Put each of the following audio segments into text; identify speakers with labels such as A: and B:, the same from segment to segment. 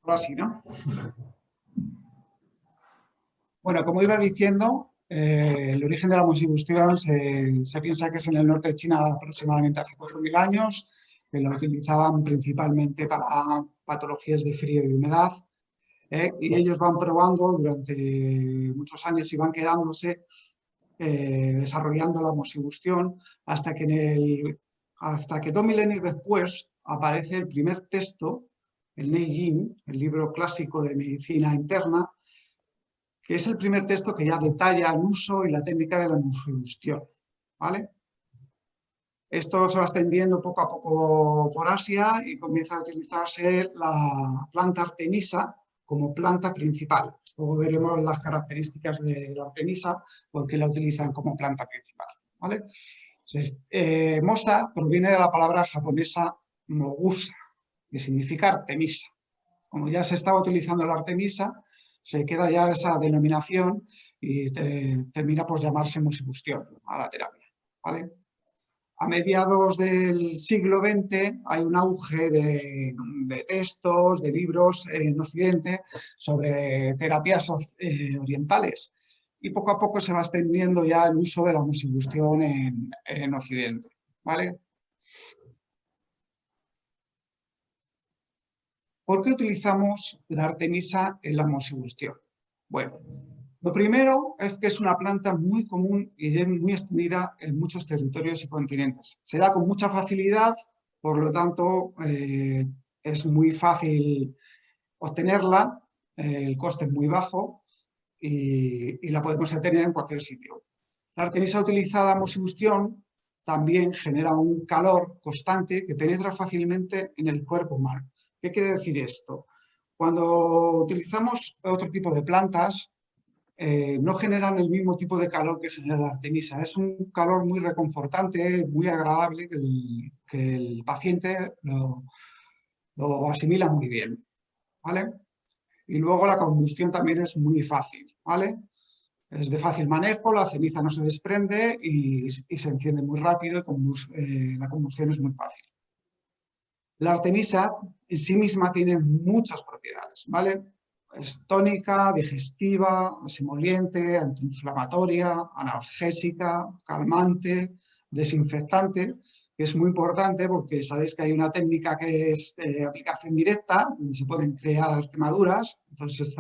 A: Ahora sí, ¿no? Bueno, como iba diciendo, el origen de la musibustión se piensa que es en el norte de China aproximadamente hace 4.000 años, que lo utilizaban principalmente para patologías de frío y humedad, y ellos van probando durante muchos años y van quedándose, desarrollando la musibustión hasta que 2 milenios después aparece el primer texto, el Neijing, el libro clásico de medicina interna, que es el primer texto que ya detalla el uso y la técnica de la musibustión, ¿vale? Esto se va extendiendo poco a poco por Asia y comienza a utilizarse la planta artemisa como planta principal. Luego veremos las características de la artemisa, porque la utilizan como planta principal, ¿vale? Entonces, mosa proviene de la palabra japonesa mogusa, que significa artemisa. Como ya se estaba utilizando la artemisa, se queda ya esa denominación y termina por llamarse musibustión a la terapia, ¿vale? A mediados del siglo XX hay un auge de textos, de libros en Occidente sobre terapias orientales, y poco a poco se va extendiendo ya el uso de la musibustión en Occidente, ¿vale? ¿Por qué utilizamos la artemisa en la musibustión? Bueno, lo primero es que es una planta muy común y muy extendida en muchos territorios y continentes. Se da con mucha facilidad, por lo tanto, es muy fácil obtenerla, el coste es muy bajo y la podemos tener en cualquier sitio. La artemisa utilizada en musibustión también genera un calor constante que penetra fácilmente en el cuerpo humano. ¿Qué quiere decir esto? Cuando utilizamos otro tipo de plantas, no generan el mismo tipo de calor que genera la artemisa. Es un calor muy reconfortante, muy agradable, que el paciente lo asimila muy bien, ¿vale? Y luego la combustión también es muy fácil, ¿vale? Es de fácil manejo, la ceniza no se desprende y se enciende muy rápido y la combustión es muy fácil. La artemisa en sí misma tiene muchas propiedades, ¿vale? Es tónica, digestiva, emoliente, antiinflamatoria, analgésica, calmante, desinfectante, que es muy importante porque sabéis que hay una técnica que es de aplicación directa, donde se pueden crear quemaduras, entonces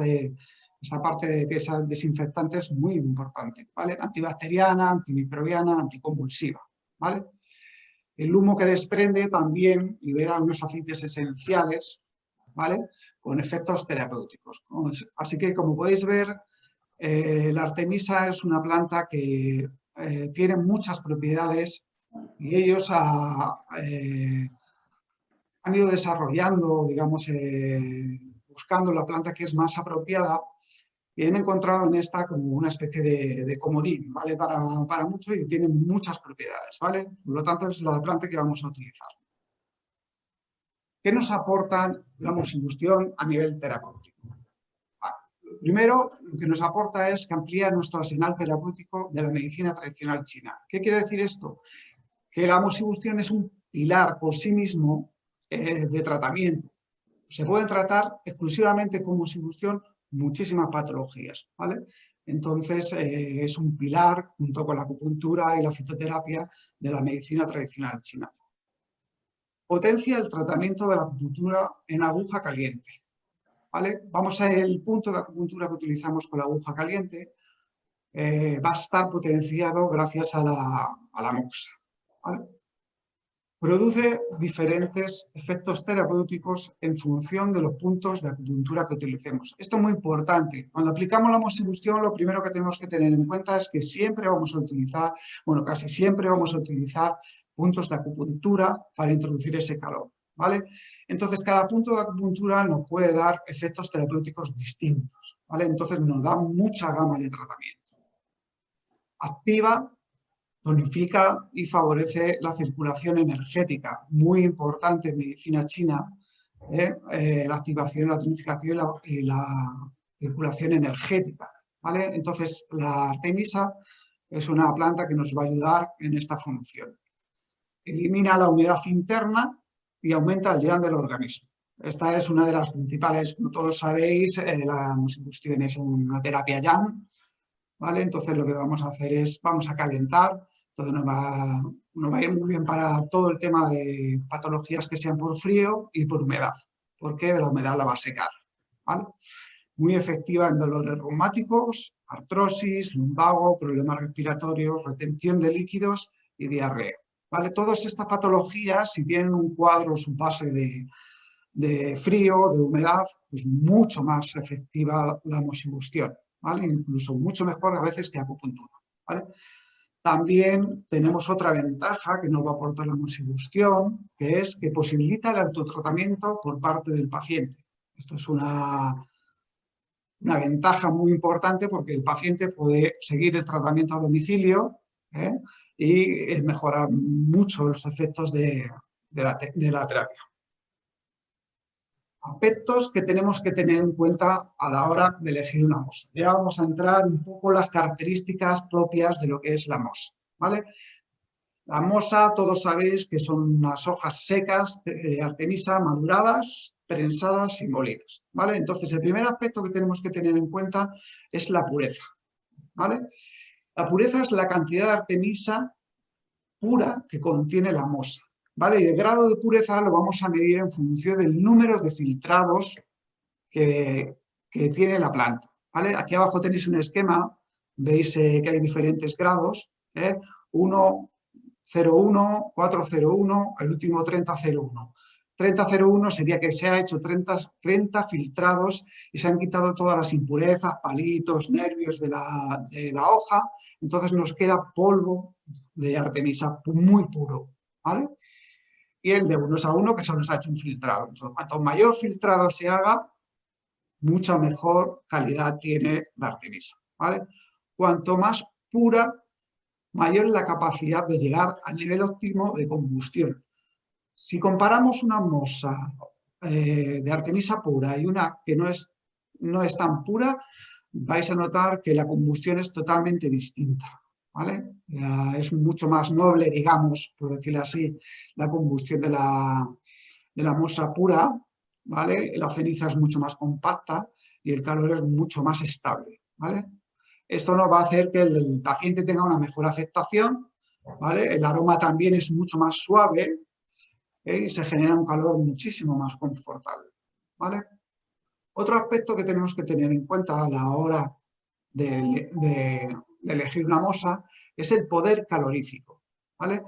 A: esta parte de que es desinfectante es muy importante, ¿vale? Antibacteriana, antimicrobiana, anticonvulsiva, ¿vale? El humo que desprende también libera unos aceites esenciales, ¿vale? Con efectos terapéuticos. Así que, como podéis ver, la artemisa es una planta que tiene muchas propiedades y ellos han ido desarrollando, digamos, buscando la planta que es más apropiada, y han encontrado en esta como una especie de comodín, ¿vale? Para mucho, y tiene muchas propiedades, ¿vale? Por lo tanto, es la planta que vamos a utilizar. ¿Qué nos aporta la musibustión a nivel terapéutico? Primero, lo que nos aporta es que amplía nuestro arsenal terapéutico de la medicina tradicional china. ¿Qué quiere decir esto? Que la musibustión es un pilar por sí mismo de tratamiento. Se pueden tratar exclusivamente con musibustión muchísimas patologías, ¿vale? Entonces, es un pilar, junto con la acupuntura y la fitoterapia, de la medicina tradicional china. Potencia el tratamiento de la acupuntura en aguja caliente, ¿vale? Vamos al punto de acupuntura que utilizamos con la aguja caliente, va a estar potenciado gracias a la moxa, ¿vale? Produce diferentes efectos terapéuticos en función de los puntos de acupuntura que utilicemos. Esto es muy importante. Cuando aplicamos la musibustión, lo primero que tenemos que tener en cuenta es que siempre vamos a utilizar, bueno, casi siempre vamos a utilizar puntos de acupuntura para introducir ese calor, ¿vale? Entonces, cada punto de acupuntura nos puede dar efectos terapéuticos distintos, ¿vale? Entonces, nos da mucha gama de tratamiento. Activa, tonifica y favorece la circulación energética, muy importante en medicina china, la activación, la tonificación y la circulación energética, ¿vale? Entonces, la artemisa es una planta que nos va a ayudar en esta función. Elimina la humedad interna y aumenta el yang del organismo. Esta es una de las principales, como todos sabéis, la musicombustión es una terapia YAM, ¿vale? Entonces lo que vamos a hacer es, vamos a calentar, entonces nos va a ir muy bien para todo el tema de patologías que sean por frío y por humedad, porque la humedad la va a secar, ¿vale? Muy efectiva en dolores reumáticos, artrosis, lumbago, problemas respiratorios, retención de líquidos y diarrea, ¿vale? Todas estas patologías, si tienen un cuadro, su base de frío, de humedad, pues mucho más efectiva la moxibustión, ¿vale? Incluso mucho mejor a veces que acupuntura, ¿vale? También tenemos otra ventaja que nos va a aportar la moxibustión, que es que posibilita el autotratamiento por parte del paciente. Esto es una ventaja muy importante porque el paciente puede seguir el tratamiento a domicilio, ¿eh? Y mejorar mucho los efectos de la terapia. Aspectos que tenemos que tener en cuenta a la hora de elegir una mosa. Ya vamos a entrar un poco en las características propias de lo que es la mosa, ¿vale? La mosa, todos sabéis que son unas hojas secas de artemisa maduradas, prensadas y molidas, ¿vale? Entonces, el primer aspecto que tenemos que tener en cuenta es la pureza, ¿vale? La pureza es la cantidad de artemisa pura que contiene la mosa, ¿vale? Y el grado de pureza lo vamos a medir en función del número de filtrados que tiene la planta, ¿vale? Aquí abajo tenéis un esquema, veis que hay diferentes grados, 1, 0,1, 4,01, el último 30,01. 30,01 sería que se ha hecho 30 filtrados y se han quitado todas las impurezas, palitos, nervios de la hoja, entonces nos queda polvo de artemisa muy puro, ¿vale? Y el de 1 que solo se ha hecho un filtrado. Entonces, cuanto mayor filtrado se haga, mucha mejor calidad tiene la artemisa, ¿vale? Cuanto más pura, mayor es la capacidad de llegar al nivel óptimo de combustión. Si comparamos una mosa de artemisa pura y una que no es tan pura, vais a notar que la combustión es totalmente distinta, ¿vale? Es mucho más noble, digamos, por decirlo así, la combustión de la mosa pura, ¿vale? La ceniza es mucho más compacta y el calor es mucho más estable, ¿vale? Esto nos va a hacer que el paciente tenga una mejor aceptación, ¿vale? El aroma también es mucho más suave, y se genera un calor muchísimo más confortable, ¿vale? Otro aspecto que tenemos que tener en cuenta a la hora de elegir una mosa es el poder calorífico, ¿vale?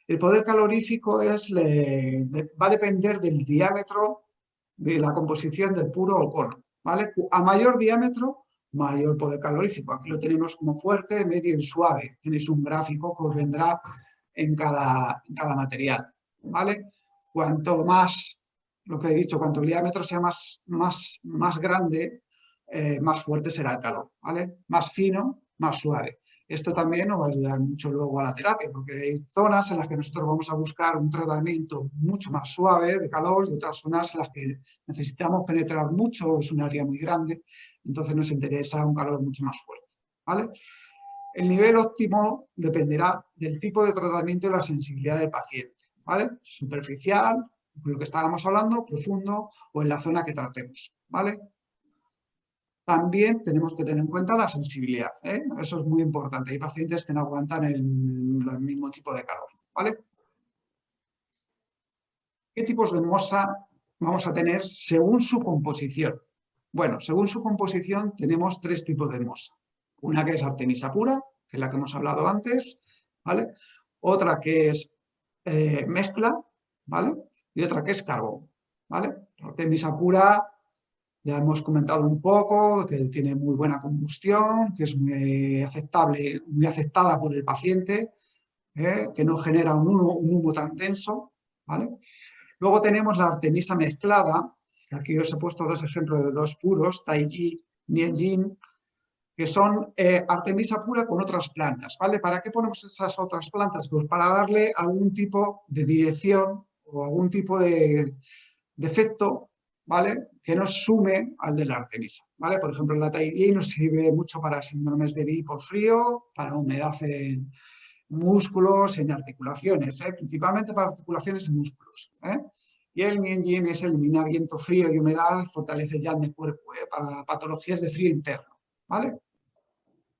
A: El poder calorífico va a depender del diámetro de la composición del puro o cono, ¿vale? A mayor diámetro, mayor poder calorífico. Aquí lo tenemos como fuerte, medio y suave. Tenéis un gráfico que os vendrá en cada material, ¿vale? Cuanto más, lo que he dicho, cuanto el diámetro sea más grande, más fuerte será el calor, ¿vale? Más fino, más suave. Esto también nos va a ayudar mucho luego a la terapia, porque hay zonas en las que nosotros vamos a buscar un tratamiento mucho más suave de calor y otras zonas en las que necesitamos penetrar mucho, es un área muy grande, entonces nos interesa un calor mucho más fuerte, ¿vale? El nivel óptimo dependerá del tipo de tratamiento y la sensibilidad del paciente, ¿vale? Superficial, lo que estábamos hablando, profundo o en la zona que tratemos, ¿vale? También tenemos que tener en cuenta la sensibilidad, ¿eh? Eso es muy importante. Hay pacientes que no aguantan el mismo tipo de calor, ¿vale? ¿Qué tipos de mosa vamos a tener según su composición? Bueno, según su composición tenemos 3 tipos de mosa. Una que es artemisa pura, que es la que hemos hablado antes, ¿vale? Otra que es mezcla, ¿vale? Y otra que es carbón, ¿vale? Artemisa pura, ya hemos comentado un poco, que tiene muy buena combustión, que es muy aceptable, muy aceptada por el paciente, que no genera un humo tan denso, ¿vale? Luego tenemos la artemisa mezclada, que aquí os he puesto 2 ejemplos de 2 puros, Taiji, Nianjin, que son artemisa pura con otras plantas, ¿vale? ¿Para qué ponemos esas otras plantas? Pues para darle algún tipo de dirección o algún tipo de efecto, ¿vale? Que nos sume al de la artemisa, ¿vale? Por ejemplo, la Taiji nos sirve mucho para síndromes de BI por frío, para humedad en músculos, en articulaciones, principalmente para articulaciones y músculos, Y el Nienyin es elimina viento frío y humedad, fortalece yang de cuerpo, para patologías de frío interno, ¿vale?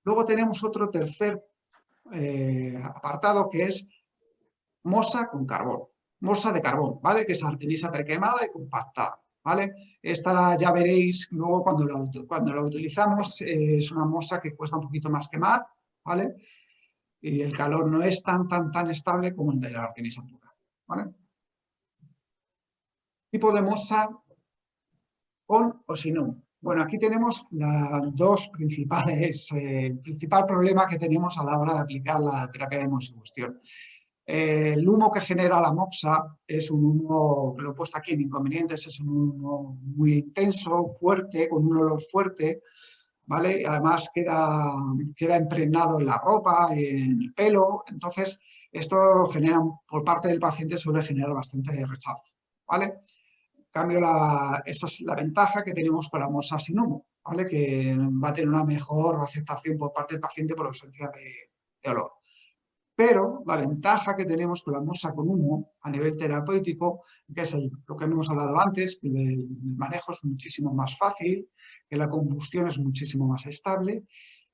A: Luego tenemos otro tercer apartado que es mosa con carbón, mosa de carbón, ¿vale? Que es artemisa prequemada y compactada, ¿vale? Esta ya veréis luego cuando la utilizamos, es una mosa que cuesta un poquito más quemar, ¿vale? Y el calor no es tan estable como el de la artemisa pura, ¿vale? Tipo de mosa con o sin humo. Bueno, aquí tenemos las dos principales, el principal problema que tenemos a la hora de aplicar la terapia de hemosombustión. El humo que genera la moxa es un humo, lo he puesto aquí en inconvenientes, es un humo muy intenso, fuerte, con un olor fuerte, ¿vale? Además queda impregnado en la ropa, en el pelo, entonces esto genera, por parte del paciente suele generar bastante rechazo, ¿vale? En cambio, esa es la ventaja que tenemos con la mosa sin humo, ¿vale? Que va a tener una mejor aceptación por parte del paciente por ausencia de olor. Pero la ventaja que tenemos con la mosa con humo a nivel terapéutico, que es lo que hemos hablado antes, que el manejo es muchísimo más fácil, que la combustión es muchísimo más estable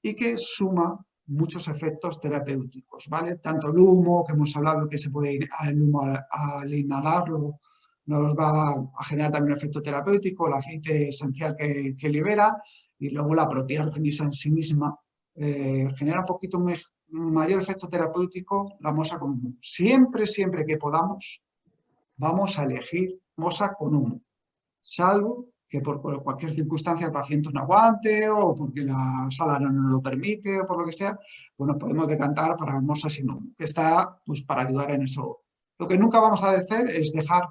A: y que suma muchos efectos terapéuticos, ¿vale? Tanto el humo, que hemos hablado que se puede ir, el humo al inhalarlo nos va a generar también un efecto terapéutico, el aceite esencial que libera y luego la propia artemisa en sí misma genera un poquito mayor efecto terapéutico la mosa con humo. Siempre que podamos, vamos a elegir mosa con humo, salvo que por cualquier circunstancia el paciente no aguante o porque la sala no nos lo permite o por lo que sea, bueno, podemos decantar para mosa sin humo, que está pues para ayudar en eso. Lo que nunca vamos a hacer es dejar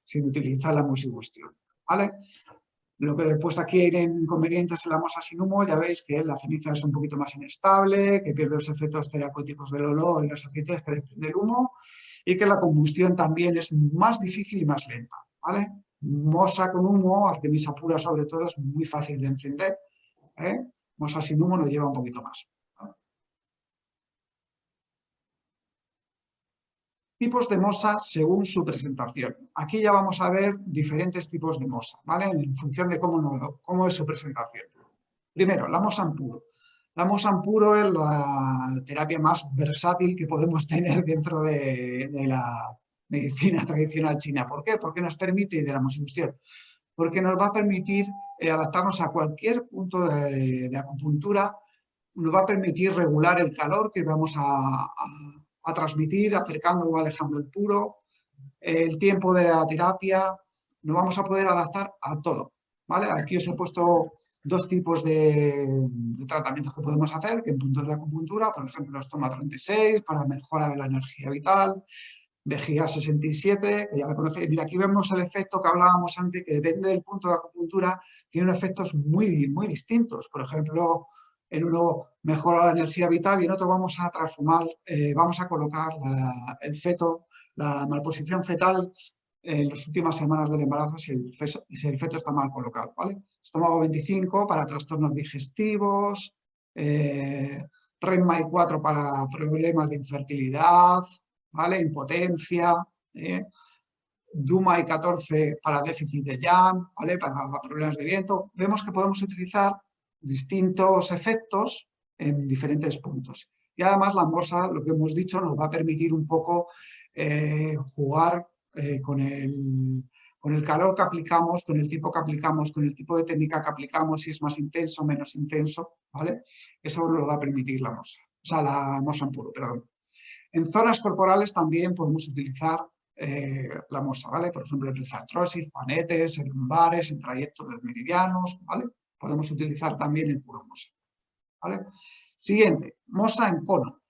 A: sin utilizar la hemosombustión, ¿vale? Lo que he puesto aquí en inconvenientes en la mosa sin humo, ya veis que la ceniza es un poquito más inestable, que pierde los efectos terapéuticos del olor y los aceites que desprende el humo y que la combustión también es más difícil y más lenta, ¿vale? Mosa con humo, artemisa pura sobre todo, es muy fácil de encender, ¿eh? Mosa sin humo nos lleva un poquito más. Tipos de mosa según su presentación. Aquí ya vamos a ver diferentes tipos de mosa, ¿vale? En función de cómo es su presentación. Primero, la mosa en puro. La mosa en puro es la terapia más versátil que podemos tener dentro de la medicina tradicional china. ¿Por qué? Porque nos permite, de la hemosombustión, porque nos va a permitir adaptarnos a cualquier punto de acupuntura, nos va a permitir regular el calor que vamos a transmitir, acercando o alejando el puro, el tiempo de la terapia, nos vamos a poder adaptar a todo, ¿vale? Aquí os he puesto dos tipos de tratamientos que podemos hacer, que en puntos de acupuntura, por ejemplo, estoma 36 para mejora de la energía vital, vejiga 67, que ya la conocéis. Mira, aquí vemos el efecto que hablábamos antes, que depende del punto de acupuntura, tiene efectos muy distintos. Por ejemplo, en uno mejora la energía vital y en otro vamos a transformar, vamos a colocar el feto, la malposición fetal en las últimas semanas del embarazo si el feto está mal colocado, ¿vale? Estómago 25 para trastornos digestivos, REM 4 para problemas de infertilidad, ¿vale? Impotencia, Duma y 14 para déficit de yang, ¿vale? Para problemas de viento. Vemos que podemos utilizar distintos efectos en diferentes puntos. Y además la mosa, lo que hemos dicho, nos va a permitir un poco jugar con el calor que aplicamos, con el tipo que aplicamos, con el tipo de técnica que aplicamos, si es más intenso o menos intenso, ¿vale? Eso nos lo va a permitir la mosa, o sea, la mosa en puro, perdón. En zonas corporales también podemos utilizar la mosa, ¿vale? Por ejemplo, en artrosis, panetes, en lumbares, en trayectos de meridianos, ¿vale? Podemos utilizar también el puro mosa, ¿vale? Siguiente, mosa en cono.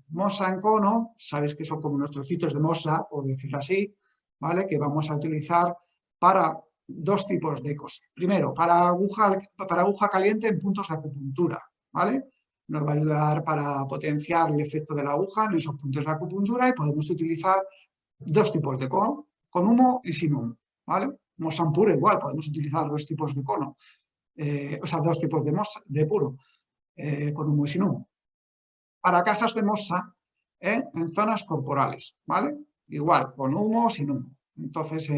A: Mosa en cono, sabéis que son como unos trocitos de mosa, por decirlo así, ¿vale? Que vamos a utilizar para dos tipos de cosas. Primero, para aguja caliente en puntos de acupuntura, ¿vale? Nos va a ayudar para potenciar el efecto de la aguja en esos puntos de acupuntura y podemos utilizar dos tipos de cono, con humo y sin humo, ¿vale? Mosa en puro igual, podemos utilizar dos tipos de cono, o sea, dos tipos de mosa, de puro, con humo y sin humo. Para cajas de mosa en zonas corporales, ¿vale? Igual, con humo o sin humo. Entonces,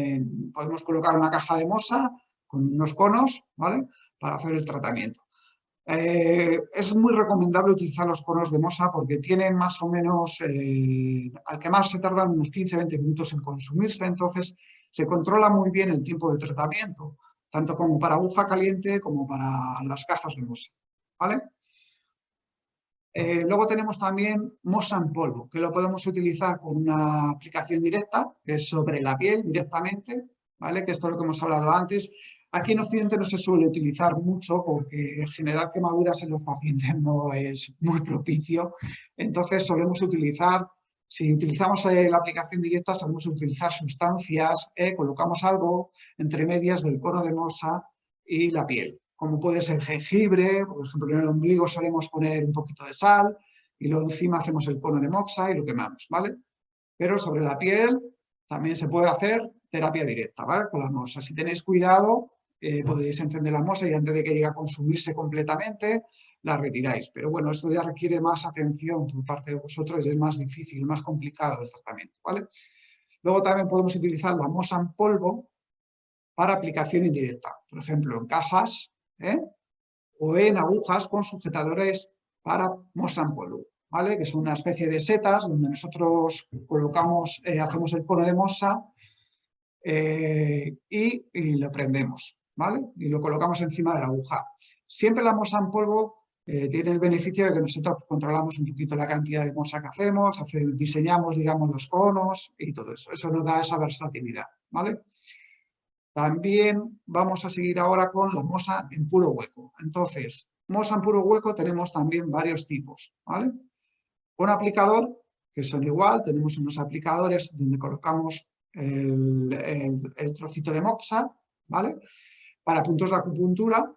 A: podemos colocar una caja de mosa con unos conos, ¿vale?, para hacer el tratamiento. Es muy recomendable utilizar los conos de mosa porque tienen más o menos, al quemar se tardan unos 15-20 minutos en consumirse, entonces se controla muy bien el tiempo de tratamiento, tanto como para aguja caliente como para las cajas de mosa, ¿vale? Luego tenemos también mosa en polvo, que lo podemos utilizar con una aplicación directa, que es sobre la piel directamente, ¿vale? Que esto es lo que hemos hablado antes. Aquí en Occidente no se suele utilizar mucho porque generar quemaduras en los pacientes no es muy propicio. Entonces solemos utilizar, si utilizamos la aplicación directa, solemos utilizar sustancias, colocamos algo entre medias del cono de mosa y la piel, como puede ser jengibre, por ejemplo en el ombligo solemos poner un poquito de sal y luego encima hacemos el cono de moxa y lo quemamos, ¿vale? Pero sobre la piel también se puede hacer terapia directa, ¿vale?, con la mosa. Si tenéis cuidado, podéis encender la mosa y antes de que llegue a consumirse completamente, la retiráis. Pero bueno, esto ya requiere más atención por parte de vosotros y es más difícil, más complicado el tratamiento, ¿vale? Luego también podemos utilizar la mosa en polvo para aplicación indirecta, por ejemplo, en cajas, o en agujas con sujetadores para mosa en polvo, ¿vale?, que son una especie de setas donde nosotros colocamos, hacemos el cono de mosa y lo prendemos, ¿vale?, y lo colocamos encima de la aguja. Siempre la mosa en polvo tiene el beneficio de que nosotros controlamos un poquito la cantidad de mosa que hacemos, diseñamos, digamos, los conos y todo eso. Eso nos da esa versatilidad, ¿vale? También vamos a seguir ahora con la mosa en puro hueco. Entonces, mosa en puro hueco tenemos también varios tipos, ¿vale? Un aplicador, que son igual, tenemos unos aplicadores donde colocamos el trocito de moxa, ¿vale?, para puntos de acupuntura,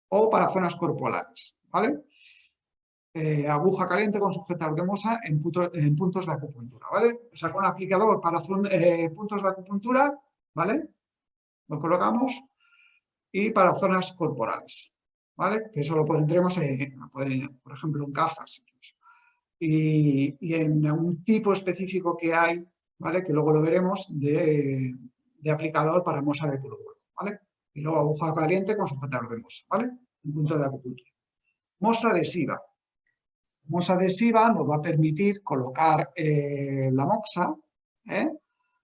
A: o para zonas corporales, ¿vale? Aguja caliente con sujetador de mosa en puntos de acupuntura, ¿vale? O sea, con aplicador para puntos de acupuntura, ¿vale?, lo colocamos, y para zonas corporales, ¿vale?, que eso lo pondremos, por ejemplo, en cajas. Y en un tipo específico que hay, ¿vale?, que luego lo veremos, de aplicador para mosa de puro hueco, ¿vale? Y luego aguja caliente con sujetador de mosa, ¿vale?, un punto de acupuntura. Mosa adhesiva. Mosa adhesiva nos va a permitir colocar la moxa,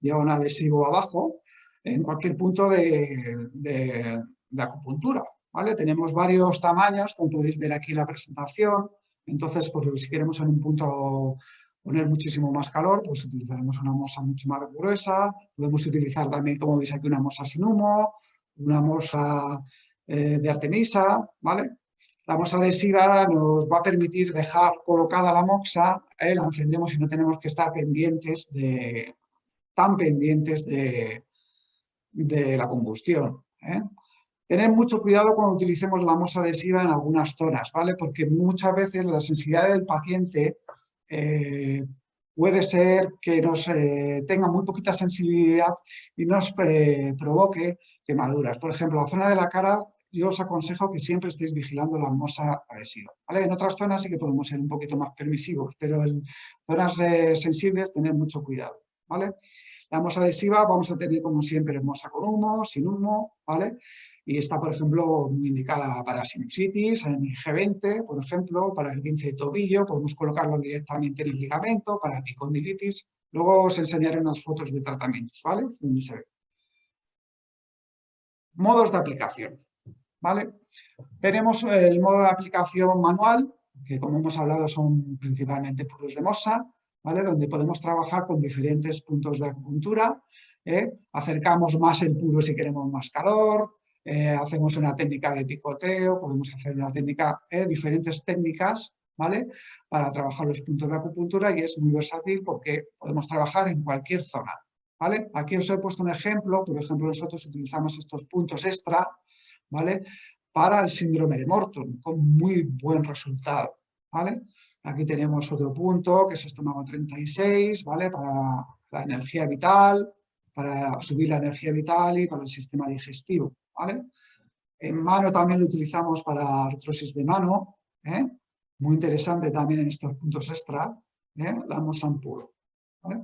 A: lleva un adhesivo abajo, en cualquier punto de acupuntura, ¿vale? Tenemos varios tamaños, como podéis ver aquí en la presentación. Entonces, pues, si queremos en un punto poner muchísimo más calor, pues utilizaremos una mosa mucho más gruesa. Podemos utilizar también, como veis aquí, una mosa sin humo, una mosa de Artemisa, ¿vale? La mosa adhesiva nos va a permitir dejar colocada la moxa, la encendemos y no tenemos que estar tan pendientes de la combustión, Tener mucho cuidado cuando utilicemos la mosa adhesiva en algunas zonas, ¿vale? Porque muchas veces la sensibilidad del paciente puede ser que tenga muy poquita sensibilidad y nos provoque quemaduras. Por ejemplo, la zona de la cara, yo os aconsejo que siempre estéis vigilando la mosa adhesiva, ¿vale? En otras zonas sí que podemos ser un poquito más permisivos, pero en zonas sensibles tener mucho cuidado, ¿vale? La mosa adhesiva vamos a tener, como siempre, mosa con humo, sin humo, ¿vale? Y está, por ejemplo, muy indicada para sinusitis, en el G20, por ejemplo, para el 15 de tobillo, podemos colocarlo directamente en el ligamento, para epicondilitis. Luego os enseñaré unas fotos de tratamientos, ¿vale?, donde se ve. Modos de aplicación, ¿vale? Tenemos el modo de aplicación manual, que como hemos hablado son principalmente puros de mosa, ¿vale?, donde podemos trabajar con diferentes puntos de acupuntura, acercamos más el puro si queremos más calor, hacemos una técnica de picoteo, podemos hacer una técnica, diferentes técnicas, ¿vale?, para trabajar los puntos de acupuntura, y es muy versátil porque podemos trabajar en cualquier zona, ¿vale? Aquí os he puesto un ejemplo. Por ejemplo, nosotros utilizamos estos puntos extra, ¿vale?, para el síndrome de Morton, con muy buen resultado, ¿vale? Aquí tenemos otro punto, que es estómago 36, ¿vale?, para la energía vital, para subir la energía vital y para el sistema digestivo, ¿vale? En mano también lo utilizamos para artrosis de mano, muy interesante también en estos puntos extra, la mosa en puro, ¿vale?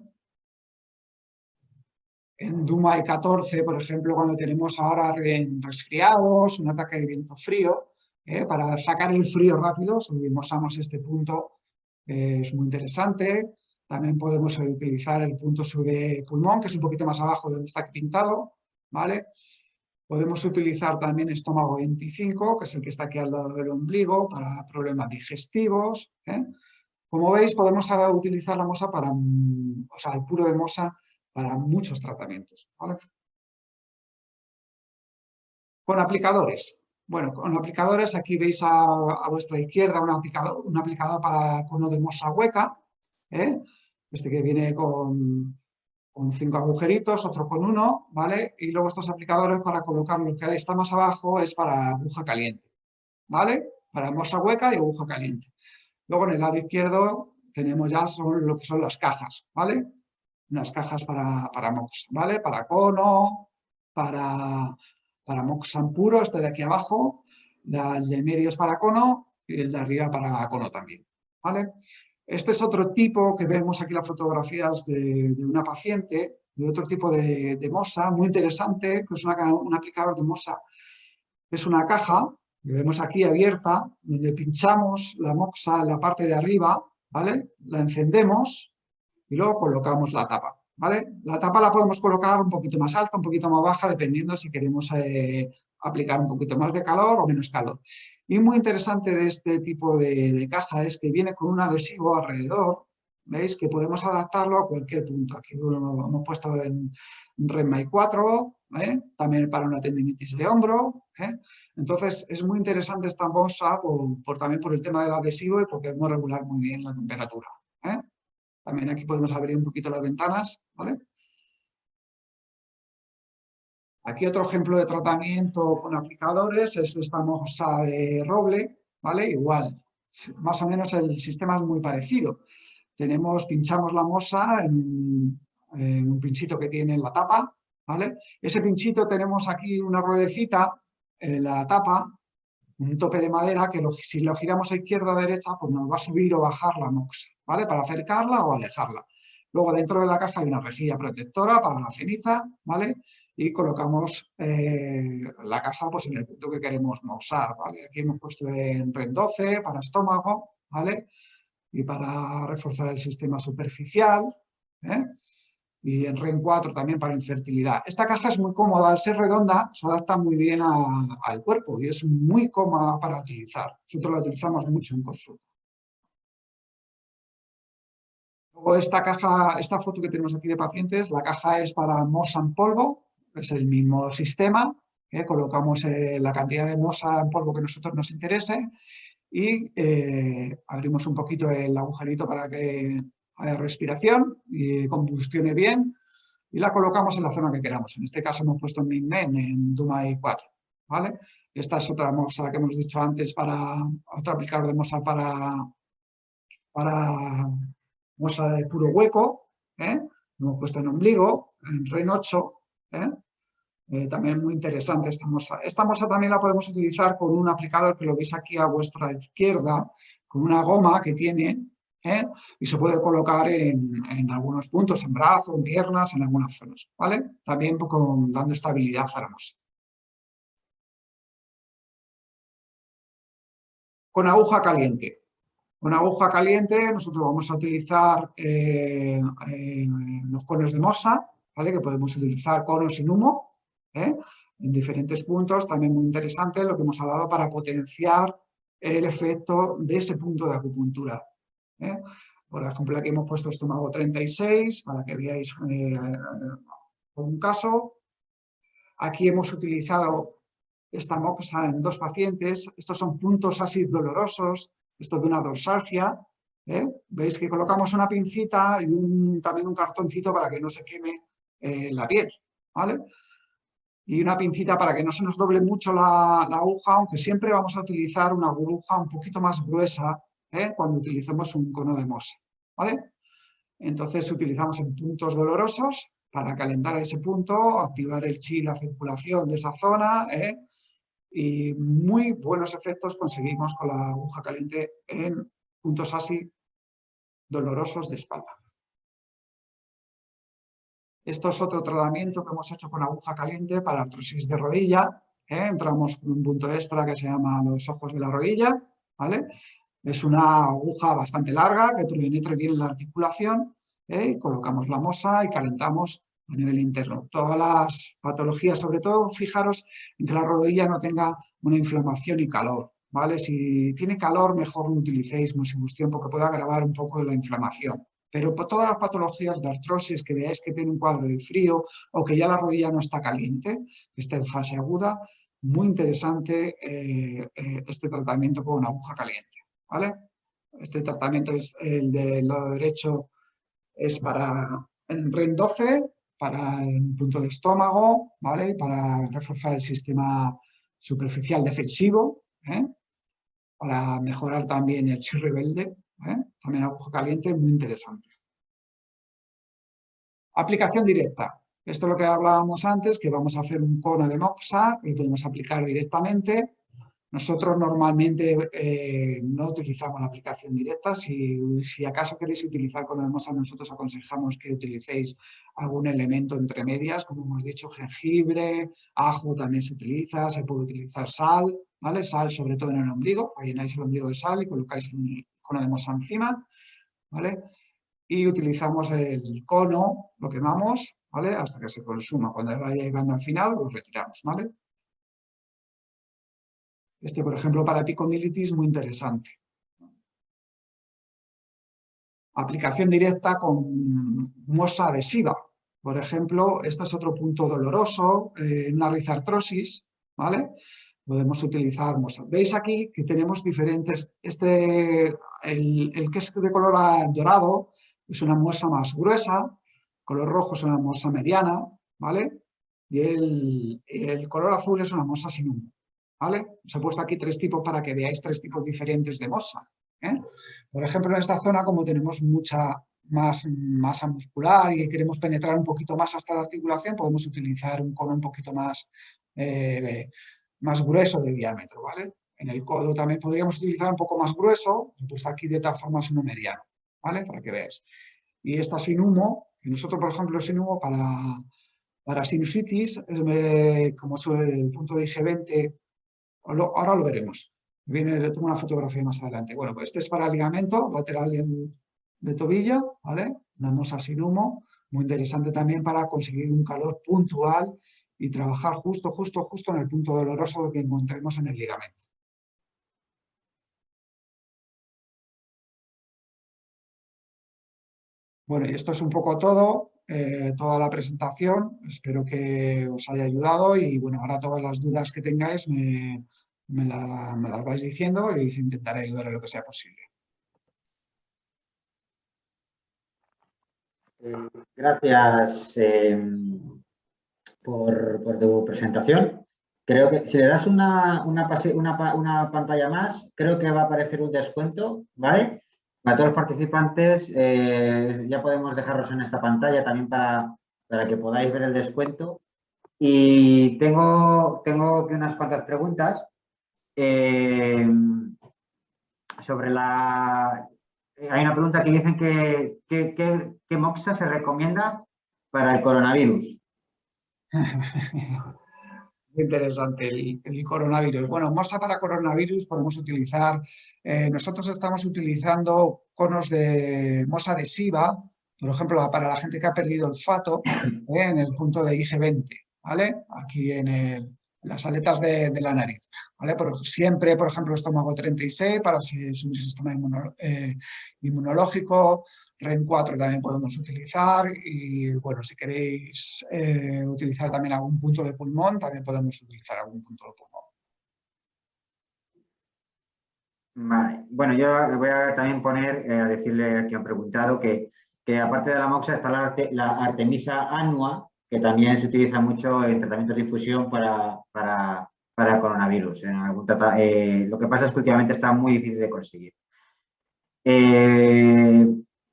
A: En Dumai 14, por ejemplo, cuando tenemos ahora resfriados, un ataque de viento frío, para sacar el frío rápido, usamos este punto, es muy interesante. También podemos utilizar el punto sobre pulmón, que es un poquito más abajo de donde está pintado, ¿vale? Podemos utilizar también estómago 25, que es el que está aquí al lado del ombligo, para problemas digestivos. Como veis, podemos utilizar la mosa para, o sea, el puro de mosa para muchos tratamientos, ¿vale? Con aplicadores. Bueno, con aplicadores, aquí veis a vuestra izquierda un aplicador para cono de mosa hueca, este que viene con 5 agujeritos, otro con 1, ¿vale? Y luego estos aplicadores para colocar lo que está más abajo es para aguja caliente, ¿vale? Para mosa hueca y aguja caliente. Luego en el lado izquierdo tenemos ya lo que son las cajas, ¿vale? Unas cajas para moxa, ¿vale? Para cono, para moxa puro, este de aquí abajo, el de medio es para cono y el de arriba para cono también, ¿vale? Este es otro tipo que vemos aquí las fotografías de una paciente, de otro tipo de mosa, muy interesante, que es un aplicador de mosa. Es una caja que vemos aquí abierta, donde pinchamos la moxa en la parte de arriba, ¿vale? La encendemos y luego colocamos la tapa, ¿vale? La tapa la podemos colocar un poquito más alta, un poquito más baja, dependiendo si queremos aplicar un poquito más de calor o menos calor. Y muy interesante de este tipo de caja es que viene con un adhesivo alrededor, ¿veis? Que podemos adaptarlo a cualquier punto. Aquí lo hemos puesto en REDMAI 4, también para una tendinitis de hombro. Entonces, es muy interesante esta bolsa también por el tema del adhesivo y porque podemos regular muy bien la temperatura. También aquí podemos abrir un poquito las ventanas, ¿vale? Aquí otro ejemplo de tratamiento con aplicadores es esta mosa de roble, ¿vale? Igual, más o menos el sistema es muy parecido. Pinchamos la mosa en un pinchito que tiene en la tapa, ¿vale? Ese pinchito tenemos aquí una ruedecita en la tapa, un tope de madera que si lo giramos a izquierda o a derecha, pues nos va a subir o bajar la moxa, ¿vale? Para acercarla o alejarla. Luego dentro de la caja hay una rejilla protectora para la ceniza, ¿vale? Y colocamos la caja pues, en el punto que queremos moxar, ¿vale? Aquí hemos puesto en REN 12 para estómago, ¿vale? Y para reforzar el sistema superficial, y en REN 4 también para infertilidad. Esta caja es muy cómoda, al ser redonda se adapta muy bien al cuerpo y es muy cómoda para utilizar. Nosotros la utilizamos mucho en consulta. Luego esta foto que tenemos aquí de pacientes, la caja es para mosa en polvo, es el mismo sistema, colocamos la cantidad de mosa en polvo que a nosotros nos interese y abrimos un poquito el agujerito para que haya respiración y combustione bien y la colocamos en la zona que queramos. En este caso hemos puesto en MINMEN, en Dumai 4, ¿vale? Esta es otra mosa que hemos dicho antes otro aplicador de mosa para mosa de puro hueco, lo hemos puesto en ombligo, en REN 8, también muy interesante esta mosa. Esta mosa también la podemos utilizar con un aplicador que lo veis aquí a vuestra izquierda, con una goma que tiene, y se puede colocar en algunos puntos, en brazos, en piernas, en algunas zonas, ¿vale? También dando estabilidad a la mosa. Con aguja caliente. Con aguja caliente nosotros vamos a utilizar los conos de mosa, ¿vale? Que podemos utilizar conos sin humo, en diferentes puntos, también muy interesante lo que hemos hablado para potenciar el efecto de ese punto de acupuntura. Por ejemplo, aquí hemos puesto estómago 36 para que veáis un caso. Aquí hemos utilizado esta moxa en 2 pacientes. Estos son puntos así dolorosos, esto de una dorsalgia. Veis que colocamos una pincita y también un cartoncito para que no se queme la piel, ¿vale? Y una pincita para que no se nos doble mucho la aguja, aunque siempre vamos a utilizar una aguja un poquito más gruesa cuando utilicemos un cono de mosa, ¿vale? Entonces utilizamos en puntos dolorosos para calentar ese punto, activar el chi, la circulación de esa zona, y muy buenos efectos conseguimos con la aguja caliente en puntos así dolorosos de espalda. Esto es otro tratamiento que hemos hecho con aguja caliente para artrosis de rodilla. Entramos con un punto extra que se llama los ojos de la rodilla, ¿vale? Es una aguja bastante larga que penetra bien en la articulación, colocamos la mosa y calentamos a nivel interno. Todas las patologías, sobre todo, fijaros en que la rodilla no tenga una inflamación y calor, ¿vale? Si tiene calor, mejor no utilicéis mosibustión porque puede agravar un poco la inflamación. Pero por todas las patologías de artrosis que veáis que tiene un cuadro de frío o que ya la rodilla no está caliente, que está en fase aguda, muy interesante este tratamiento con una aguja caliente, ¿vale? Este tratamiento es el del lado derecho, es para el REN 12, para el punto de estómago, ¿vale? Para reforzar el sistema superficial defensivo, para mejorar también el chi rebelde, también aguja caliente, muy interesante. Aplicación directa. Esto es lo que hablábamos antes, que vamos a hacer un cono de moxa, que podemos aplicar directamente. Nosotros normalmente no utilizamos la aplicación directa. Si acaso queréis utilizar cono de moxa, nosotros aconsejamos que utilicéis algún elemento entre medias, como hemos dicho, jengibre, ajo también se utiliza, se puede utilizar sal, ¿vale? Sal sobre todo en el ombligo, rellenáis el ombligo de sal y colocáis el cono de moxa encima, ¿vale? Y utilizamos el cono, lo quemamos, ¿vale? Hasta que se consuma. Cuando vaya llegando al final, lo retiramos, ¿vale? Este, por ejemplo, para epicondilitis, muy interesante. Aplicación directa con muestra adhesiva. Por ejemplo, este es otro punto doloroso, una rizartrosis, ¿vale? Podemos utilizar muestra. Veis aquí que tenemos diferentes, el que es de color dorado es una muestra más gruesa, color rojo es una muestra mediana, ¿vale? Y el color azul es una muestra sin humo, ¿vale? Os he puesto aquí 3 tipos para que veáis 3 tipos diferentes de muestra. Por ejemplo, en esta zona, como tenemos mucha más masa muscular y queremos penetrar un poquito más hasta la articulación, podemos utilizar un cono un poquito más, más grueso de diámetro, ¿vale? En el codo también podríamos utilizar un poco más grueso, pues aquí de tal forma es uno mediano, ¿vale? Para que veáis. Y esta sin humo, y nosotros, por ejemplo, sin humo para sinusitis, como es el punto de IG20, ahora lo veremos. Tengo una fotografía más adelante. Bueno, pues este es para el ligamento lateral de tobillo, ¿vale? Una mosa sin humo, muy interesante también para conseguir un calor puntual y trabajar justo en el punto doloroso que encontremos en el ligamento. Bueno, y esto es un poco todo, toda la presentación. Espero que os haya ayudado y bueno, ahora todas las dudas que tengáis me las vais diciendo y intentaré ayudar a lo que sea posible.
B: Gracias por tu presentación. Creo que si le das una pantalla más, creo que va a aparecer un descuento, ¿vale? Para todos los participantes ya podemos dejarlos en esta pantalla también para que podáis ver el descuento. Y tengo que unas cuantas preguntas sobre la... Hay una pregunta que dicen que ¿qué moxa se recomienda para el coronavirus?
A: Muy interesante el coronavirus. Bueno, mosa para coronavirus podemos utilizar, nosotros estamos utilizando conos de mosa adhesiva, por ejemplo, para la gente que ha perdido olfato, en el punto de IG20, ¿vale? Aquí en las aletas de la nariz, ¿vale? Pero siempre, por ejemplo, estómago 36 para subir el sistema inmunológico, REN 4 también podemos utilizar y bueno, si queréis utilizar también algún punto de pulmón, también podemos utilizar algún punto de pulmón.
B: Vale. Bueno, yo voy a también poner, a decirle a quien ha preguntado que aparte de la moxa está la Artemisa annua, que también se utiliza mucho en tratamientos de infusión para coronavirus. Lo que pasa es que últimamente está muy difícil de conseguir.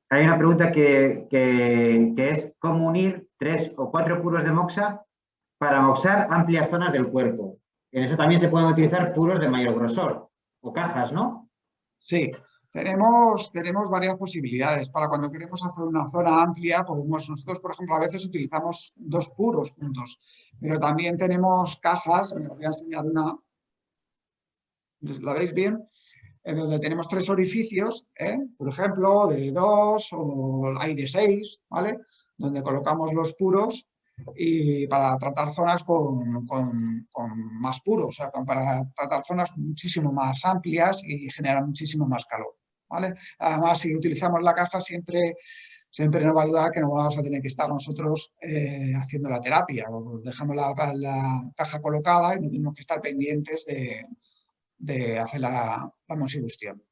B: Hay una pregunta que es cómo unir 3 o 4 puros de moxa para moxar amplias zonas del cuerpo. En eso también se pueden utilizar puros de mayor grosor o cajas, ¿no?
A: Sí, Tenemos varias posibilidades. Para cuando queremos hacer una zona amplia, nosotros, por ejemplo, a veces utilizamos dos puros juntos, pero también tenemos cajas, me voy a enseñar una, ¿la veis bien? En donde tenemos 3 orificios, por ejemplo, de 2 o hay de 6, ¿vale? Donde colocamos los puros y para tratar zonas con más puros, o sea, para tratar zonas muchísimo más amplias y generar muchísimo más calor, ¿vale? Además, si utilizamos la caja, siempre nos va a ayudar que no vamos a tener que estar nosotros haciendo la terapia. Dejamos la caja colocada y no tenemos que estar pendientes de hacer la moxibustión.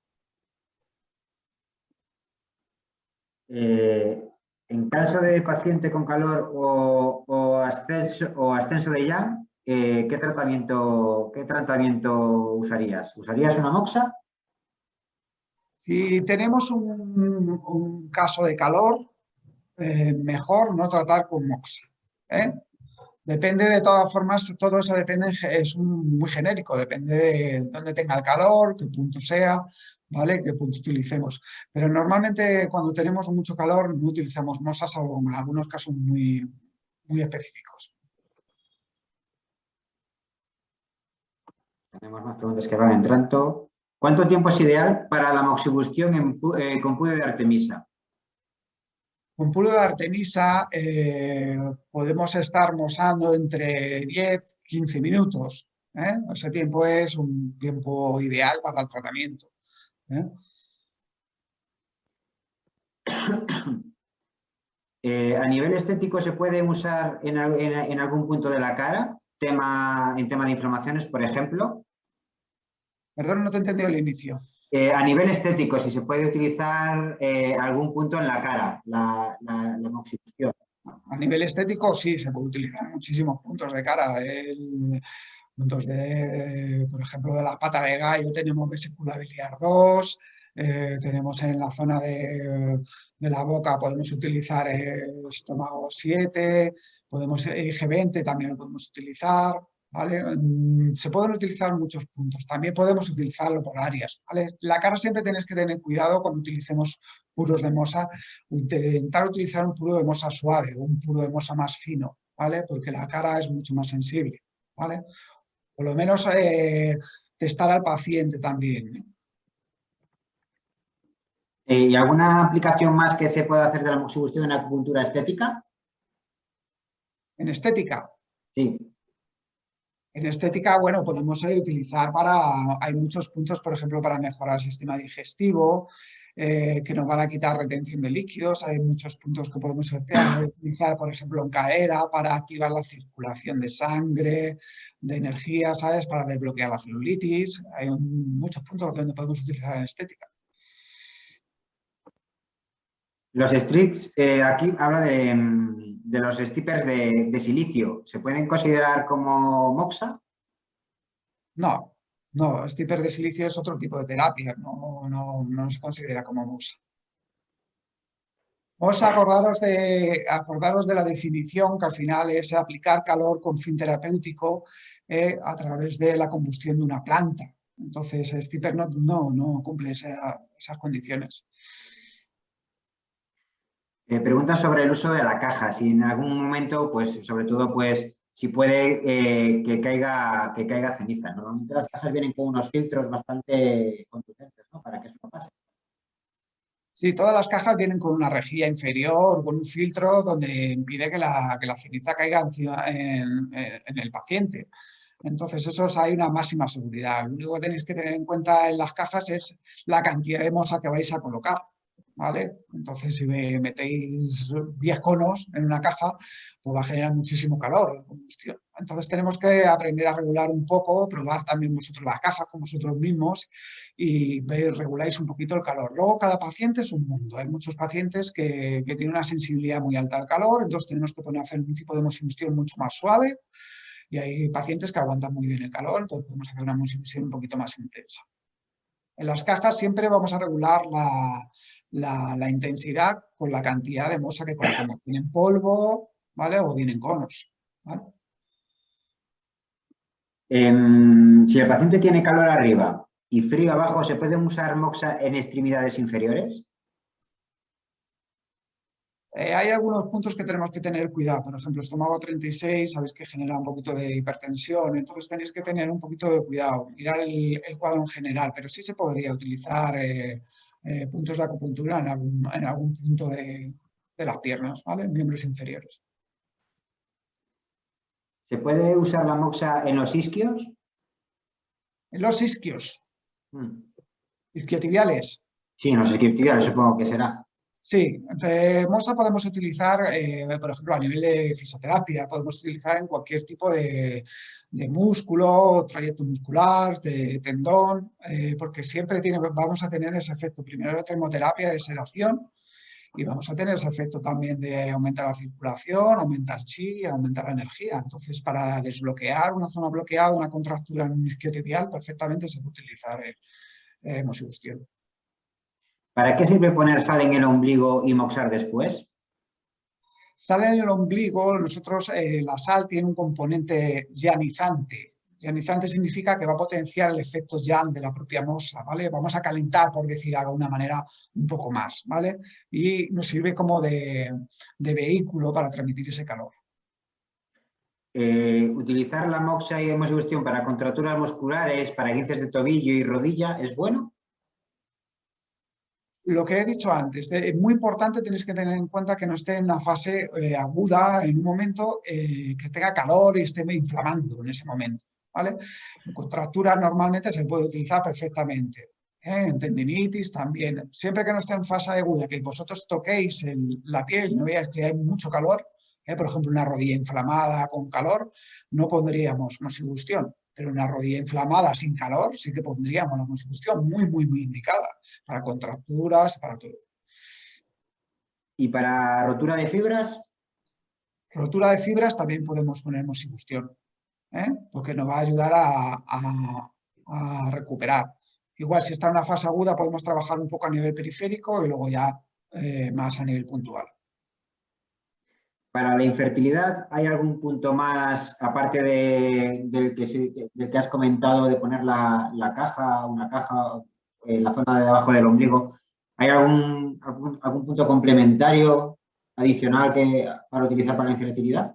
B: En caso de paciente con calor o ascenso de Young, ¿qué tratamiento usarías? ¿Usarías una moxa?
A: Si tenemos un caso de calor, mejor no tratar con moxa. Depende de todas formas, todo eso depende, es muy genérico, depende de dónde tenga el calor, qué punto sea, ¿vale? Qué punto utilicemos. Pero normalmente cuando tenemos mucho calor no utilizamos moxa, salvo en algunos casos muy específicos.
B: Tenemos más preguntas que van entrando. ¿Cuánto tiempo es ideal para la moxibustión con pudio de Artemisa?
A: Con pulo de Artemisa podemos estar mosando entre 10-15 minutos. Ese tiempo es un tiempo ideal para el tratamiento.
B: A nivel estético, ¿se puede usar en algún punto de la cara? En tema de inflamaciones, por ejemplo.
A: Perdón, no te he entendido el inicio.
B: A nivel estético, si se puede utilizar algún punto en la cara, la moxibustión.
A: A nivel estético, sí, se puede utilizar muchísimos puntos de cara. Puntos por ejemplo, de la pata de gallo tenemos vesícula biliar 2, tenemos en la zona de la boca, podemos utilizar estómago 7, IG20 también lo podemos utilizar, ¿vale? Se pueden utilizar muchos puntos. También podemos utilizarlo por áreas, ¿vale? La cara siempre tenéis que tener cuidado cuando utilicemos puros de mosa, intentar utilizar un puro de mosa suave o un puro de mosa más fino, ¿vale? Porque la cara es mucho más sensible, ¿vale? Por lo menos testar al paciente también.
B: ¿Y alguna aplicación más que se pueda hacer de la moxibustión en acupuntura estética?
A: En estética.
B: Sí.
A: En estética, bueno, podemos utilizar hay muchos puntos, por ejemplo, para mejorar el sistema digestivo, que nos van a quitar retención de líquidos. Hay muchos puntos que podemos utilizar, por ejemplo, en cadera para activar la circulación de sangre, de energía, ¿sabes? Para desbloquear la celulitis. Hay muchos puntos donde podemos utilizar en estética.
B: Los strips, aquí habla de los strippers de silicio. ¿Se pueden considerar como moxa?
A: No, strippers de silicio es otro tipo de terapia, no se considera como moxa. Vos acordaros de la definición que al final es aplicar calor con fin terapéutico a través de la combustión de una planta. Entonces, el stripper no cumple esas condiciones.
B: Pregunta sobre el uso de la caja. Si en algún momento, pues, sobre todo, pues, si puede que caiga ceniza. Normalmente las cajas vienen con unos filtros bastante contundentes, ¿no? Para que eso no pase.
A: Sí, todas las cajas vienen con una rejilla inferior, con un filtro donde impide que la ceniza caiga encima en el paciente. Entonces, hay una máxima seguridad. Lo único que tenéis que tener en cuenta en las cajas es la cantidad de mosa que vais a colocar, ¿vale? Entonces, si me metéis 10 conos en una caja, pues va a generar muchísimo calor la combustión. Entonces, tenemos que aprender a regular un poco, probar también vosotros las cajas con vosotros mismos y reguláis un poquito el calor. Luego, cada paciente es un mundo. Hay muchos pacientes que tienen una sensibilidad muy alta al calor, entonces tenemos que poner a hacer un tipo de moxibustión mucho más suave. Y hay pacientes que aguantan muy bien el calor, entonces podemos hacer una moxibustión un poquito más intensa. En las cajas siempre vamos a regular la intensidad con la cantidad de mosa que coloquemos. Bien en polvo, ¿vale? O bien en conos, ¿vale?
B: Si el paciente tiene calor arriba y frío abajo, ¿se puede usar moxa en extremidades inferiores?
A: Hay algunos puntos que tenemos que tener cuidado. Por ejemplo, estómago 36, sabéis que genera un poquito de hipertensión, entonces tenéis que tener un poquito de cuidado, mirar el cuadro en general, pero sí se podría utilizar puntos de acupuntura en algún punto de las piernas, ¿vale? En miembros inferiores.
B: ¿Se puede usar la moxa en los isquios?
A: En los isquios,
B: Mm.
A: isquiotibiales.
B: Sí, en los isquiotibiales supongo que será.
A: Sí, moxa podemos utilizar, por ejemplo, a nivel de fisioterapia, podemos utilizar en cualquier tipo de músculo, trayecto muscular, de tendón, porque siempre vamos a tener ese efecto, primero de termoterapia, de sedación, y vamos a tener ese efecto también de aumentar la circulación, aumentar el chi, aumentar la energía. Entonces, para desbloquear una zona bloqueada, una contractura en un isquiotibial, perfectamente se puede utilizar moxibustión.
B: ¿Para qué sirve poner sal en el ombligo y moxar después?
A: Sal en el ombligo, la sal tiene un componente ionizante. Ionizante significa que va a potenciar el efecto yang de la propia moxa, ¿vale? Vamos a calentar, por decir de alguna manera, un poco más, ¿vale? Y nos sirve como de vehículo para transmitir ese calor.
B: ¿Utilizar la moxa y hemosubustión para contracturas musculares, para esguinces de tobillo y rodilla es bueno?
A: Lo que he dicho antes, es muy importante, tenéis que tener en cuenta que no esté en una fase aguda, en un momento que tenga calor y esté inflamando en ese momento, ¿vale? En contracturas normalmente se puede utilizar perfectamente. En tendinitis también. Siempre que no esté en fase aguda, que vosotros toquéis la piel y no veáis que hay mucho calor, por ejemplo, una rodilla inflamada con calor, no pondríamos moxibustión. Pero una rodilla inflamada sin calor sí que pondríamos la moxibustión muy indicada para contracturas, para todo.
B: ¿Y para rotura de fibras?
A: Rotura de fibras también podemos poner moxibustión, porque nos va a ayudar a recuperar. Igual si está en una fase aguda podemos trabajar un poco a nivel periférico y luego ya más a nivel puntual.
B: Para la infertilidad, ¿hay algún punto más, aparte del que has comentado, de poner una caja en la zona de debajo del ombligo? ¿Hay algún punto complementario adicional para utilizar para la infertilidad?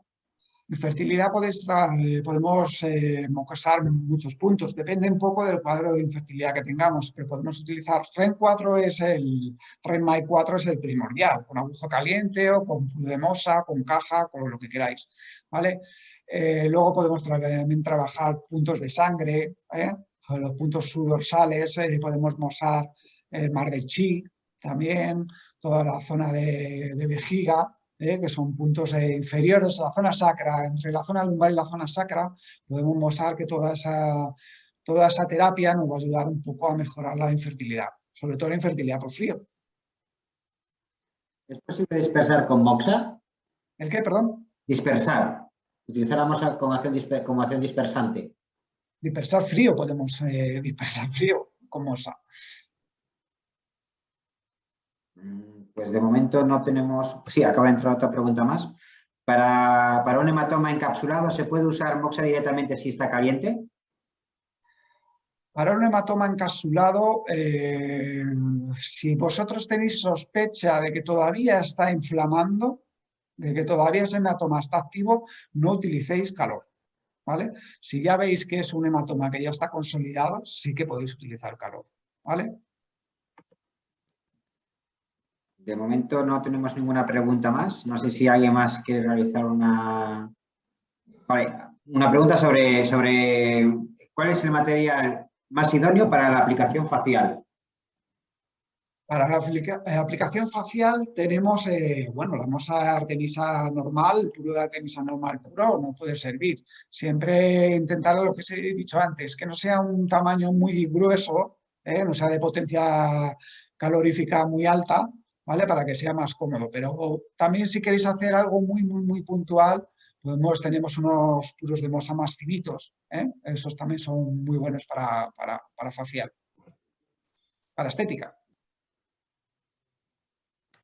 A: Infertilidad podemos mocosar muchos puntos, depende un poco del cuadro de infertilidad que tengamos, pero podemos utilizar RENMAI 4 es el primordial, con aguja caliente o con de mosa, con caja, con lo que queráis, ¿vale? Luego podemos también trabajar puntos de sangre, los puntos subdorsales, podemos mosar el mar del chi también, toda la zona de vejiga, que son puntos inferiores a la zona sacra, entre la zona lumbar y la zona sacra, podemos mostrar que toda esa terapia nos va a ayudar un poco a mejorar la infertilidad, sobre todo la infertilidad por frío.
B: ¿Es posible dispersar con moxa?
A: ¿El qué, perdón?
B: Dispersar. Utilizar la moxa como acción dispersante.
A: Dispersar frío, podemos dispersar frío con moxa.
B: Pues de momento no tenemos... Sí, acaba de entrar otra pregunta más. Para un hematoma encapsulado, ¿se puede usar moxa directamente si está caliente?
A: Para un hematoma encapsulado, si vosotros tenéis sospecha de que todavía está inflamando, de que todavía ese hematoma está activo, no utilicéis calor, ¿vale? Si ya veis que es un hematoma que ya está consolidado, sí que podéis utilizar calor, ¿vale?
B: De momento no tenemos ninguna pregunta más. No sé si alguien más quiere realizar una... Vale, una pregunta sobre cuál es el material más idóneo para la aplicación facial.
A: Para la aplicación facial tenemos, la mosa artemisa normal, el puro de artemisa normal puro no puede servir. Siempre intentar lo que os he dicho antes, que no sea un tamaño muy grueso, no sea de potencia calorífica muy alta, ¿vale? Para que sea más cómodo. Pero también si queréis hacer algo muy puntual, tenemos unos puros de mosa más finitos, esos también son muy buenos para facial, para estética.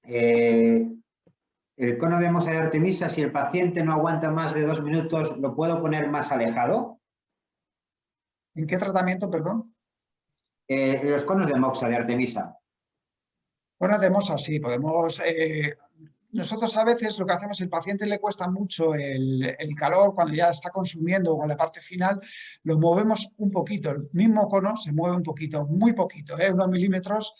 B: El cono de mosa de artemisa, si el paciente no aguanta más de 2 minutos, ¿lo puedo poner más alejado?
A: ¿En qué tratamiento, perdón?
B: Los conos de Moxa, de Artemisa.
A: Bueno, de Mosa, sí, podemos. Nosotros a veces lo que hacemos, el paciente le cuesta mucho el calor cuando ya está consumiendo o en la parte final, lo movemos un poquito. El mismo cono se mueve un poquito, muy poquito, unos milímetros.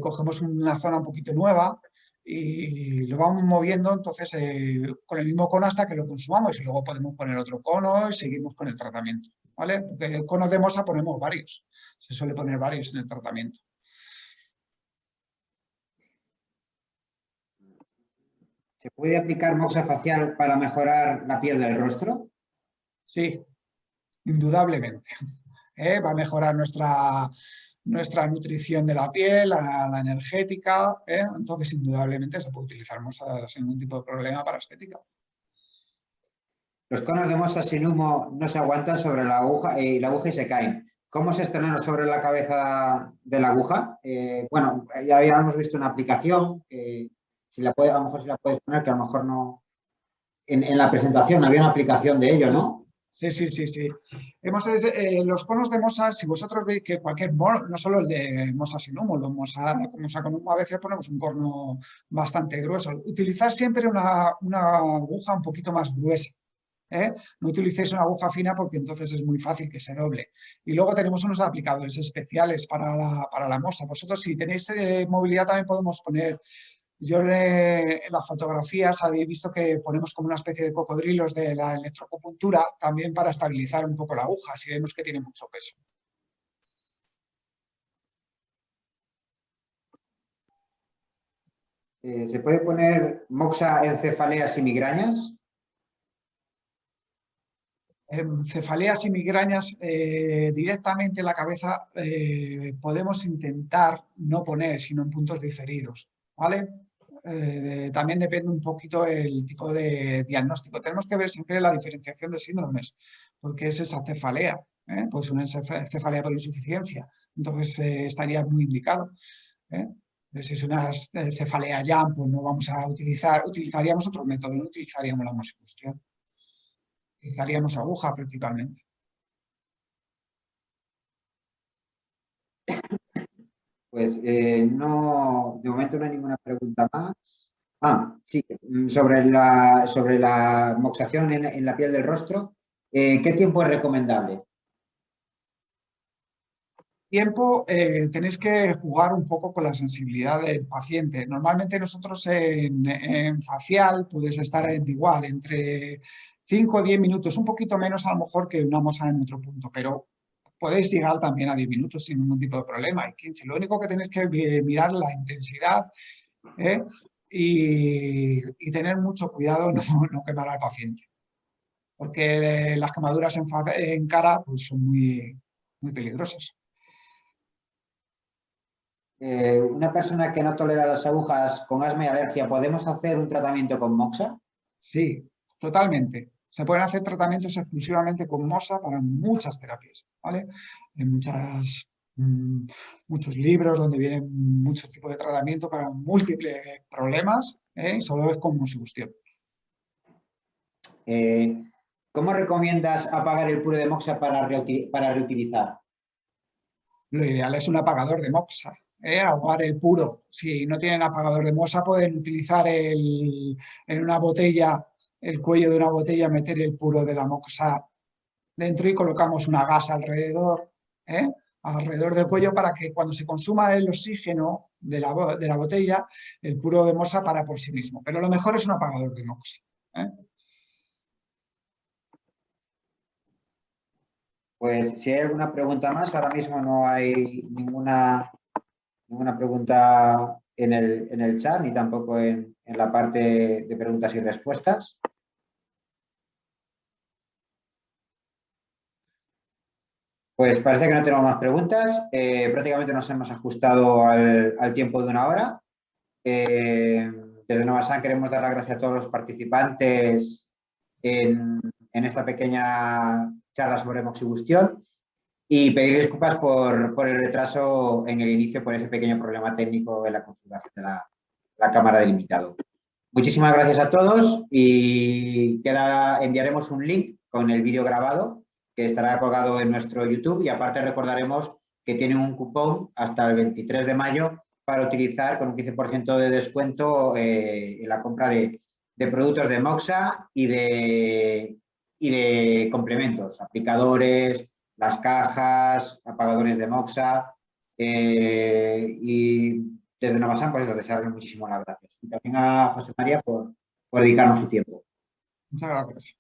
A: Cogemos una zona un poquito nueva y lo vamos moviendo entonces con el mismo cono hasta que lo consumamos y luego podemos poner otro cono y seguimos con el tratamiento, ¿vale? Porque conos de Mosa ponemos varios, se suele poner varios en el tratamiento.
B: ¿Se puede aplicar moxa facial para mejorar la piel del rostro?
A: Sí, indudablemente. Va a mejorar nuestra nutrición de la piel, la energética, entonces indudablemente se puede utilizar mosa sin ningún tipo de problema para estética.
B: Los conos de moxa sin humo no se aguantan sobre la aguja y se caen. ¿Cómo se estrenan sobre la cabeza de la aguja? Bueno, ya habíamos visto una aplicación, a lo mejor si la puedes poner, que a lo mejor no... En la presentación había una aplicación de ello, ¿no?
A: Sí, sí, sí, sí. Los conos de mosa, si vosotros veis que cualquier, no solo el de mosa sin humo, los mosa con humo, a veces ponemos un corno bastante grueso. Utilizar siempre una aguja un poquito más gruesa. No utilicéis una aguja fina porque entonces es muy fácil que se doble. Y luego tenemos unos aplicadores especiales para la mosa. Vosotros, si tenéis movilidad, también podemos poner. En las fotografías habéis visto que ponemos como una especie de cocodrilos de la electroacupuntura también para estabilizar un poco la aguja, si vemos que tiene mucho peso.
B: ¿Se puede poner moxa en cefaleas y migrañas?
A: Cefaleas y migrañas directamente en la cabeza podemos intentar no poner, sino en puntos diferidos, ¿vale? También depende un poquito el tipo de diagnóstico. Tenemos que ver siempre la diferenciación de síndromes, porque es esa cefalea, pues una cefalea por insuficiencia, entonces estaría muy indicado. Pero si es una cefalea YAM, pues no vamos a utilizaríamos otro método, no utilizaríamos la moxibustión. Utilizaríamos aguja principalmente.
B: Pues no, de momento no hay ninguna pregunta más. Sí, sobre la moxación en la piel del rostro, ¿qué tiempo es recomendable?
A: Tiempo, tenéis que jugar un poco con la sensibilidad del paciente. Normalmente nosotros en facial puedes estar igual, entre 5 o 10 minutos, un poquito menos a lo mejor que una mosa en otro punto, pero podéis llegar también a 10 minutos sin ningún tipo de problema. Y 15. Lo único que tenéis que mirar la intensidad y tener mucho cuidado no quemar al paciente. Porque las quemaduras en cara pues, son muy, muy peligrosas.
B: Una persona que no tolera las agujas con asma y alergia, ¿podemos hacer un tratamiento con moxa?
A: Sí, totalmente. Se pueden hacer tratamientos exclusivamente con mosa para muchas terapias, ¿vale? Hay muchos libros donde vienen muchos tipos de tratamiento para múltiples problemas, y solo es con moxibustión.
B: ¿Cómo recomiendas apagar el puro de moxa para reutilizar?
A: Lo ideal es un apagador de moxa, ahogar el puro. Si no tienen apagador de mosa, pueden utilizar en una botella, el cuello de una botella, meter el puro de la moxa dentro y colocamos una gasa alrededor, alrededor del cuello para que cuando se consuma el oxígeno de la botella, el puro de mosa para por sí mismo. Pero lo mejor es un apagador de moxa.
B: Pues si hay alguna pregunta más, ahora mismo no hay ninguna pregunta en el chat ni tampoco en la parte de preguntas y respuestas. Pues parece que no tenemos más preguntas. Prácticamente nos hemos ajustado al tiempo de una hora. Desde Novasan queremos dar las gracias a todos los participantes en esta pequeña charla sobre moxibustión y pedir disculpas por el retraso en el inicio, por ese pequeño problema técnico en la configuración de la cámara del invitado. Muchísimas gracias a todos y enviaremos un link con el vídeo grabado que estará colgado en nuestro YouTube y aparte recordaremos que tienen un cupón hasta el 23 de mayo para utilizar con un 15% de descuento en la compra de productos de Moxa y de complementos, aplicadores, las cajas, apagadores de Moxa y desde Novasan, pues os deseo muchísimas las gracias. Y también a José María por dedicarnos su tiempo.
A: Muchas gracias.